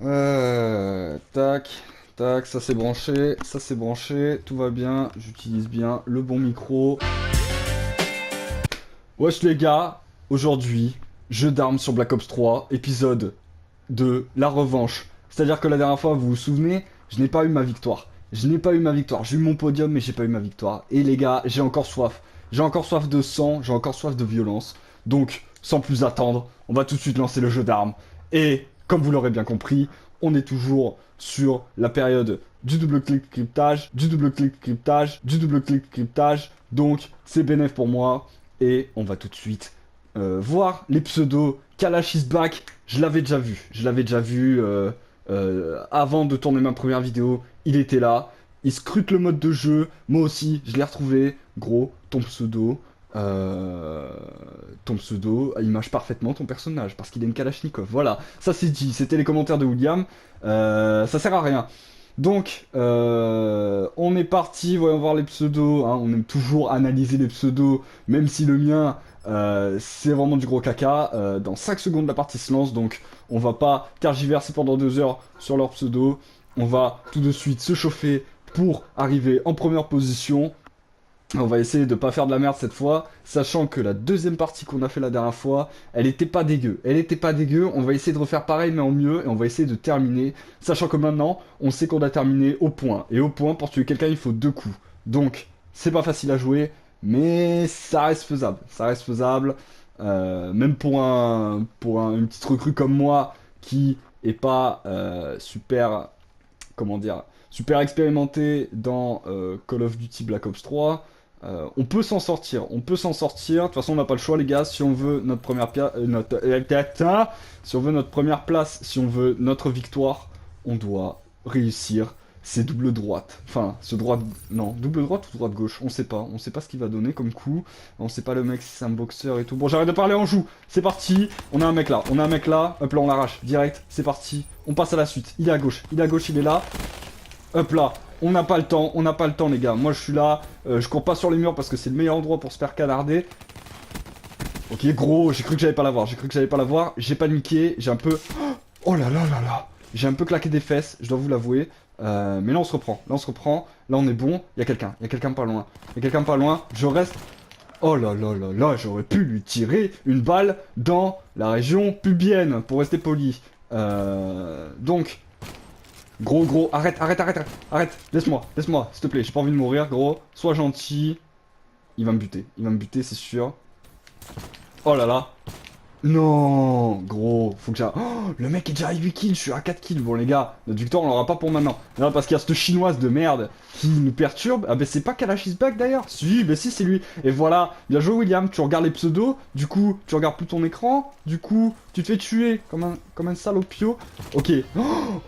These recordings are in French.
Tac, tac, ça c'est branché, tout va bien, j'utilise bien le bon micro. Wesh les gars, aujourd'hui, jeu d'armes sur Black Ops 3, épisode de la revanche. C'est-à-dire que la dernière fois, vous vous souvenez, je n'ai pas eu ma victoire. Je n'ai pas eu ma victoire, j'ai eu mon podium mais j'ai pas eu ma victoire. Et les gars, j'ai encore soif. J'ai encore soif de sang, j'ai encore soif de violence. Donc, sans plus attendre, on va tout de suite lancer le jeu d'armes. Et, comme vous l'aurez bien compris, on est toujours sur la période du double clic cryptage, du double clic cryptage, du double clic cryptage. Donc, c'est bénéf pour moi. Et on va tout de suite voir les pseudos. Kalash is back, je l'avais déjà vu. Je l'avais déjà vu avant de tourner ma première vidéo. Il était là. Il scrute le mode de jeu. Moi aussi, je l'ai retrouvé. Gros, euh, ton pseudo, il mâche parfaitement ton personnage parce qu'il a une Kalachnikov. Voilà, ça c'est dit. C'était les commentaires de William. Ça sert à rien. Donc, on est parti, voyons voir les pseudos, hein. On aime toujours analyser les pseudos, même si le mien, c'est vraiment du gros caca. Dans 5 secondes, la partie se lance, donc on va pas tergiverser pendant 2 heures sur leur pseudo. On va tout de suite se chauffer pour arriver en première position. On va essayer de pas faire de la merde cette fois, sachant que la deuxième partie qu'on a fait la dernière fois, elle était pas dégueu. Elle était pas dégueu, on va essayer de refaire pareil mais en mieux, et on va essayer de terminer, sachant que maintenant, on sait qu'on a terminé au point. Et au point, pour tuer quelqu'un, il faut 2 coups. Donc, c'est pas facile à jouer, mais ça reste faisable. Ça reste faisable, même pour une petite recrue comme moi, qui est pas super, comment dire, super expérimenté dans Call of Duty Black Ops 3. On peut s'en sortir, on peut s'en sortir. De toute façon, on n'a pas le choix, les gars. Si on veut notre première si on veut notre première place, si on veut notre victoire, on doit réussir ces doubles droites. Enfin, ce droite, non, double droite ou droite gauche, on sait pas ce qu'il va donner comme coup. On sait pas le mec si c'est un boxeur et tout. Bon, j'arrête de parler en joue. C'est parti. On a un mec là, on a un mec là. Hop là, on l'arrache direct. C'est parti. On passe à la suite. Il est à gauche, il est à gauche, il est là. Hop là, on n'a pas le temps, on n'a pas le temps les gars. Moi je suis là, je cours pas sur les murs parce que c'est le meilleur endroit pour se faire canarder. Ok gros, j'ai cru que j'allais pas l'avoir, j'ai cru que j'allais pas l'avoir. J'ai paniqué, j'ai un peu... Oh là là là là. J'ai un peu claqué des fesses, je dois vous l'avouer. Mais là on se reprend, là on se reprend. Là on est bon, il y a quelqu'un pas loin. Il y a quelqu'un pas loin, je reste... Oh là là là là, j'aurais pu lui tirer une balle dans la région pubienne, pour rester poli. Donc, gros, gros, arrête, arrête, arrête, arrête, arrête, laisse-moi, s'il te plaît, j'ai pas envie de mourir, gros. Sois gentil. Il va me buter, c'est sûr. Oh là là. Non, gros, faut que j'arrête. Oh, le mec est déjà à 8 kills, je suis à 4 kills. Bon, les gars, notre victoire, on l'aura pas pour maintenant. Non, parce qu'il y a cette chinoise de merde qui nous perturbe. Ah, ben c'est pas Kalash is back d'ailleurs. Si, ben si, c'est lui. Et voilà, bien joué, William. Tu regardes les pseudos, du coup, tu regardes plus ton écran, du coup, tu te fais tuer comme un salopio. Ok.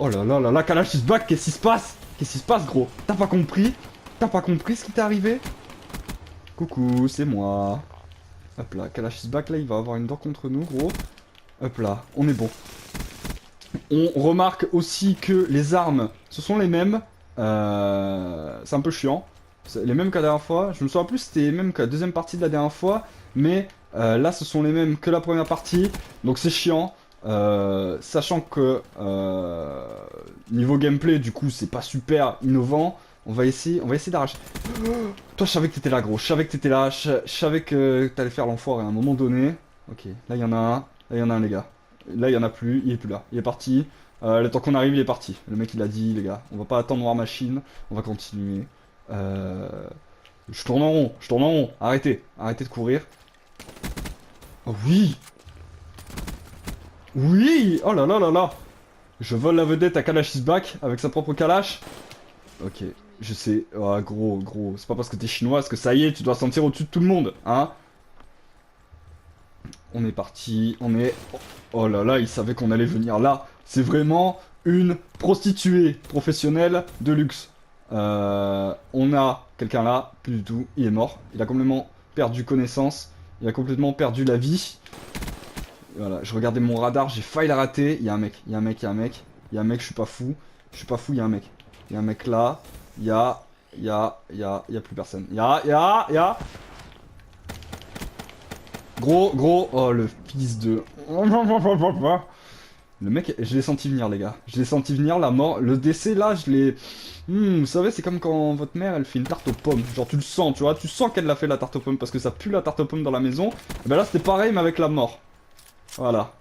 Oh là là là là, Kalash is back, qu'est-ce qui se passe? Qu'est-ce qui se passe, gros? T'as pas compris? T'as pas compris ce qui t'est arrivé? Coucou, c'est moi. Hop là, Kalash is back, là, il va avoir une dent contre nous, gros. Hop là, on est bon. On remarque aussi que les armes, ce sont les mêmes. C'est un peu chiant. C'est les mêmes qu'à la dernière fois. Je me souviens plus, c'était les mêmes que la deuxième partie de la dernière fois. Mais là, ce sont les mêmes que la première partie. Donc c'est chiant. Sachant que niveau gameplay, du coup, c'est pas super innovant. On va essayer d'arracher. Toi, je savais que t'étais là, gros. Je savais que t'étais là. Je savais que t'allais faire l'enfoiré à un moment donné. Ok, là, il y en a un. Là, il y en a un, les gars. Là, il y en a plus. Il est plus là. Il est parti. Le temps qu'on arrive, il est parti. Le mec, il a dit, les gars, on va pas attendre War Machine. On va continuer. Euh... Je tourne en rond. Je tourne en rond. Arrêtez. Arrêtez de courir. Oh oui. Oui. Oh là là là là. Je vole la vedette à Kalash is back avec sa propre Kalash. Ok, je sais. Oh, gros, gros. C'est pas parce que t'es chinoise que ça y est, tu dois sentir au-dessus de tout le monde, hein? On est parti, on est... Oh là là, il savait qu'on allait venir là. C'est vraiment une prostituée professionnelle de luxe. On a quelqu'un là, plus du tout, il est mort. Il a complètement perdu connaissance. Il a complètement perdu la vie. Voilà, je regardais mon radar, j'ai failli la rater. Il y a un mec, il y a un mec, il y a un mec. Il y a un mec, je suis pas fou. Je suis pas fou, il y a un mec. Il y a un mec là. Il y a plus personne. Il y a... Gros, gros. Oh, le fils de... Le mec, je l'ai senti venir, les gars. Je l'ai senti venir, la mort. Le décès, là, je l'ai... Vous savez, c'est comme quand votre mère, elle fait une tarte aux pommes. Genre, tu le sens, tu vois. Tu sens qu'elle l'a fait, la tarte aux pommes, parce que ça pue la tarte aux pommes dans la maison. Et ben là, c'était pareil, mais avec la mort. Voilà.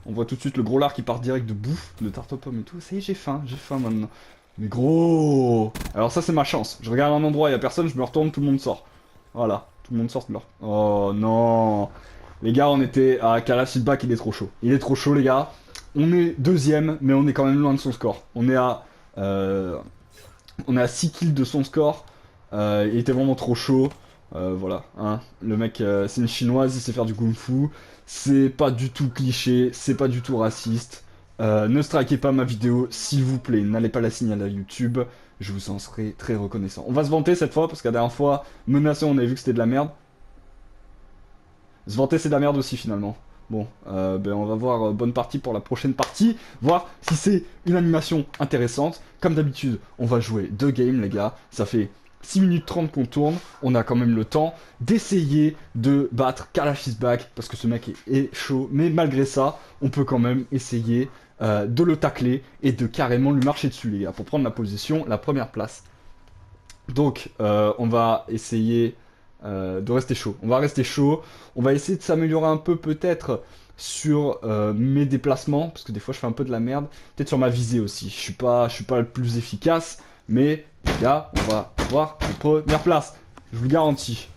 On voit tout de suite le gros lard qui part direct de bouffe, de tarte aux pommes et tout. Ça y est, j'ai faim maintenant. Mais gros... Alors ça, c'est ma chance. Je regarde un endroit, il y a personne, je me retourne, tout le monde sort. Voilà. Tout le monde sort de leur... Oh, non. Les gars, on était à Kalash Feedback, il est trop chaud. Il est trop chaud, les gars. On est deuxième, mais on est quand même loin de son score. Euh, on est à 6 kills de son score. Il était vraiment trop chaud. Voilà, hein. Le mec, c'est une chinoise, il sait faire du kung-fu. C'est pas du tout cliché, c'est pas du tout raciste. Ne strikez pas ma vidéo, s'il vous plaît. N'allez pas la signaler à YouTube. Je vous en serai très reconnaissant. On va se vanter cette fois, parce que la dernière fois, menacé, on avait vu que c'était de la merde. Se vanter, c'est de la merde aussi, finalement. Bon, ben on va voir bonne partie pour la prochaine partie, voir si c'est une animation intéressante. Comme d'habitude, on va jouer 2 games, les gars. Ça fait 6 minutes 30 qu'on tourne. On a quand même le temps d'essayer de battre Kalash is back, parce que ce mec est chaud. Mais malgré ça, on peut quand même essayer de le tacler et de carrément lui marcher dessus, les gars, pour prendre la position, la première place. Donc, on va essayer de rester chaud. On va rester chaud. On va essayer de s'améliorer un peu peut-être sur mes déplacements, parce que des fois je fais un peu de la merde. Peut-être sur ma visée aussi. Je suis pas le plus efficace, mais les gars, on va voir la première place. Je vous le garantis.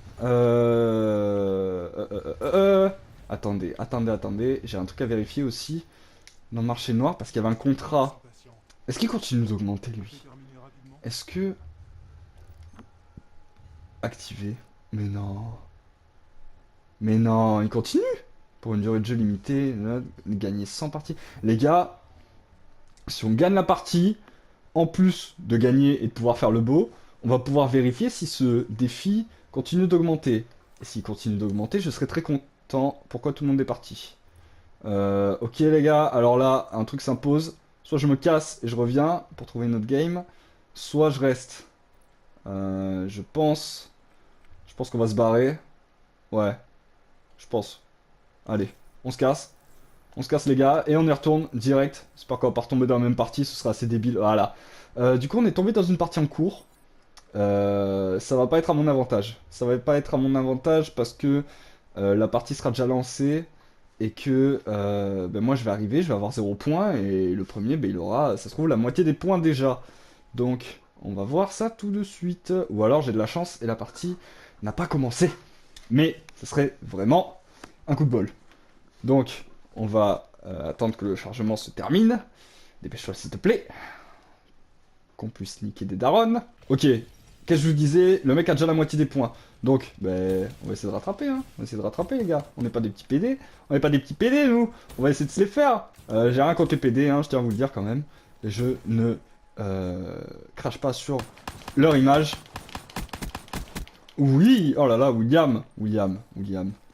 Attendez. J'ai un truc à vérifier aussi dans le marché noir, parce qu'il y avait un contrat. Est-ce qu'il continue d'augmenter, lui? Est-ce que... Activé. Mais non. Mais non, il continue. Pour une durée de jeu limitée, là, gagner 100 parties. Les gars, si on gagne la partie, en plus de gagner et de pouvoir faire le beau, on va pouvoir vérifier si ce défi continue d'augmenter. Et s'il continue d'augmenter, je serai très content. Pourquoi tout le monde est parti? Ok les gars, alors là, un truc s'impose. Soit je me casse et je reviens pour trouver une autre game, soit je reste. Je pense... Je pense qu'on va se barrer. Ouais, je pense. Allez, on se casse. On se casse les gars, et on y retourne direct. J'espère qu'on va pas retomber dans la même partie, ce sera assez débile. Voilà. Du coup, on est tombé dans une partie en cours. Ça va pas être à mon avantage. Ça va pas être à mon avantage parce que la partie sera déjà lancée. Et que ben moi je vais arriver, je vais avoir 0 points. Et le premier, ben, il aura, ça se trouve, la moitié des points déjà. Donc, on va voir ça tout de suite. Ou alors j'ai de la chance et la partie n'a pas commencé. Mais ce serait vraiment un coup de bol. Donc, on va attendre que le chargement se termine. Dépêche-toi s'il te plaît. Qu'on puisse niquer des darons. Ok, qu'est-ce que je vous disais? Le mec a déjà la moitié des points. Donc, ben, on va essayer de rattraper, hein. On va essayer de rattraper, les gars. On n'est pas des petits PD. On n'est pas des petits PD, nous. On va essayer de se les faire. J'ai rien contre les PD, hein, je tiens à vous le dire quand même. Je ne crache pas sur leur image. Oui, oh là là, William.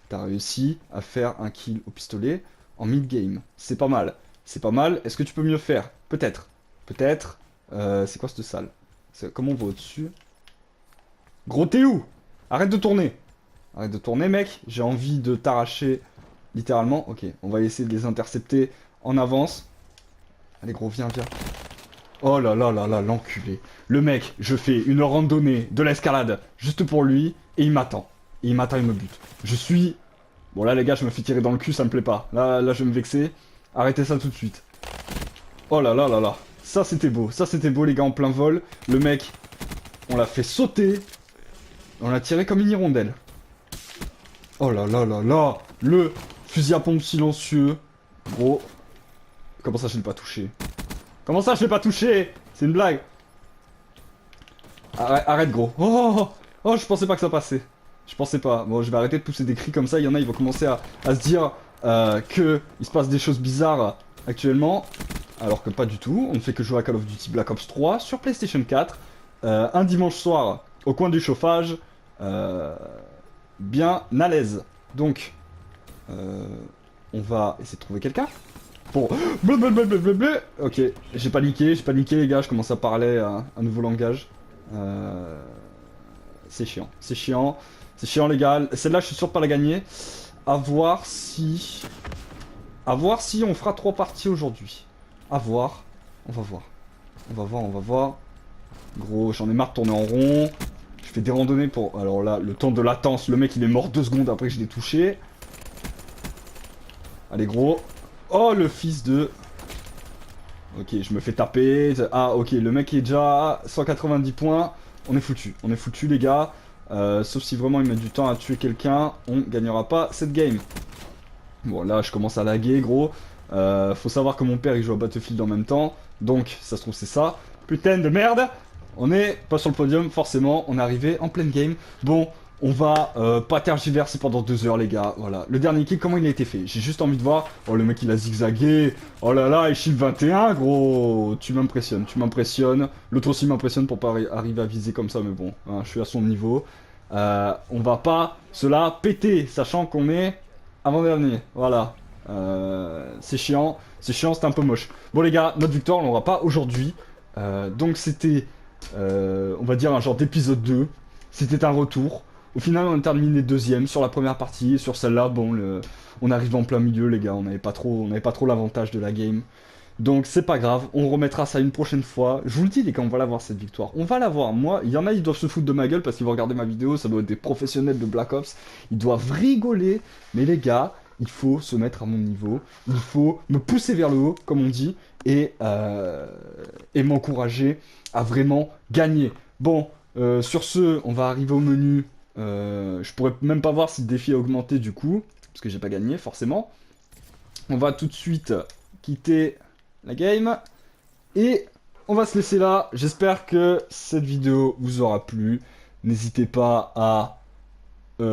T'as réussi à faire un kill au pistolet en mid-game. C'est pas mal. C'est pas mal. Est-ce que tu peux mieux faire? Peut-être. Peut-être. C'est quoi cette salle? Comment on va au-dessus? Gros, t'es où? Arrête de tourner. Arrête de tourner, mec. J'ai envie de t'arracher littéralement. Ok, on va essayer de les intercepter en avance. Allez, gros, viens. Oh là là là là, l'enculé. Le mec, je fais une randonnée de l'escalade juste pour lui, et il m'attend. Il me bute. Je suis... Bon là les gars, je me fais tirer dans le cul, ça me plaît pas. Là je vais me vexer. Arrêtez ça tout de suite. Oh là là là là. Ça c'était beau les gars en plein vol. Le mec, on l'a fait sauter. On l'a tiré comme une hirondelle. Oh là là là là. Le fusil à pompe silencieux. Gros. Comment ça je l'ai pas touché? Comment ça je l'ai pas touché? C'est une blague. Arrête gros. Oh, je pensais pas que ça passait. Je pensais pas. Bon, je vais arrêter de pousser des cris comme ça. Il y en a, ils vont commencer à se dire que il se passe des choses bizarres actuellement. Alors que pas du tout. On ne fait que jouer à Call of Duty Black Ops 3 sur PlayStation 4. Un dimanche soir au coin du chauffage. Bien à l'aise. Donc, on va essayer de trouver quelqu'un. Bon, blablabla. Ok, j'ai paniqué les gars, je commence à parler un nouveau langage. C'est chiant les gars. Celle-là, je suis sûr de pas la gagner. À voir si... À voir si on fera 3 parties aujourd'hui. À voir. On va voir. On va voir, on va voir. Gros, j'en ai marre de tourner en rond. Je fais des randonnées pour... Alors là, le temps de latence, le mec il est mort 2 secondes après que je l'ai touché. Allez gros. Oh le fils de... Ok, je me fais taper. Ah ok, le mec est déjà à 190 points. On est foutu les gars. Sauf si vraiment il met du temps à tuer quelqu'un, on gagnera pas cette game. Bon là je commence à laguer gros. Faut savoir que mon père il joue à Battlefield en même temps. Donc ça se trouve c'est ça. Putain de merde. On est pas sur le podium forcément. On est arrivé en pleine game. Bon, on va pas tergiverser pendant 2 heures les gars. Voilà. Le dernier kill comment il a été fait? J'ai juste envie de voir. Oh le mec il a zigzagué. Oh là là, il shield 21 gros. Tu m'impressionnes, tu m'impressionnes. L'autre aussi m'impressionne pour pas arriver à viser comme ça. Mais bon, hein, je suis à son niveau. On va pas cela péter. Sachant qu'on est avant-dernier. Voilà. C'est chiant, c'est un peu moche. Bon les gars, notre victoire on l'aura pas aujourd'hui. Donc c'était, on va dire un genre d'épisode 2. C'était un retour. Au final on a terminé deuxième sur la première partie. Et sur celle-là, bon, on arrive en plein milieu les gars. On n'avait pas trop l'avantage de la game. Donc c'est pas grave, on remettra ça une prochaine fois. Je vous le dis les gars, on va l'avoir cette victoire. On va l'avoir. Moi, il y en a, ils doivent se foutre de ma gueule parce qu'ils vont regarder ma vidéo. Ça doit être des professionnels de Black Ops. Ils doivent rigoler. Mais les gars, il faut se mettre à mon niveau. Il faut me pousser vers le haut, comme on dit. Et m'encourager à vraiment gagner. Bon, sur ce, on va arriver au menu. Je pourrais même pas voir si le défi a augmenté du coup. Parce que j'ai pas gagné, forcément. On va tout de suite quitter la game. Et on va se laisser là. J'espère que cette vidéo vous aura plu. N'hésitez pas à... J'ai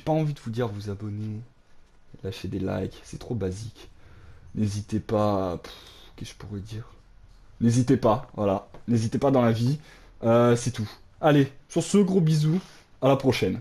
pas envie de vous dire vous abonner. Lâcher des likes. C'est trop basique. N'hésitez pas... Qu'est-ce que je pourrais dire? N'hésitez pas. Voilà. N'hésitez pas dans la vie. C'est tout. Allez, sur ce, gros bisous. À la prochaine.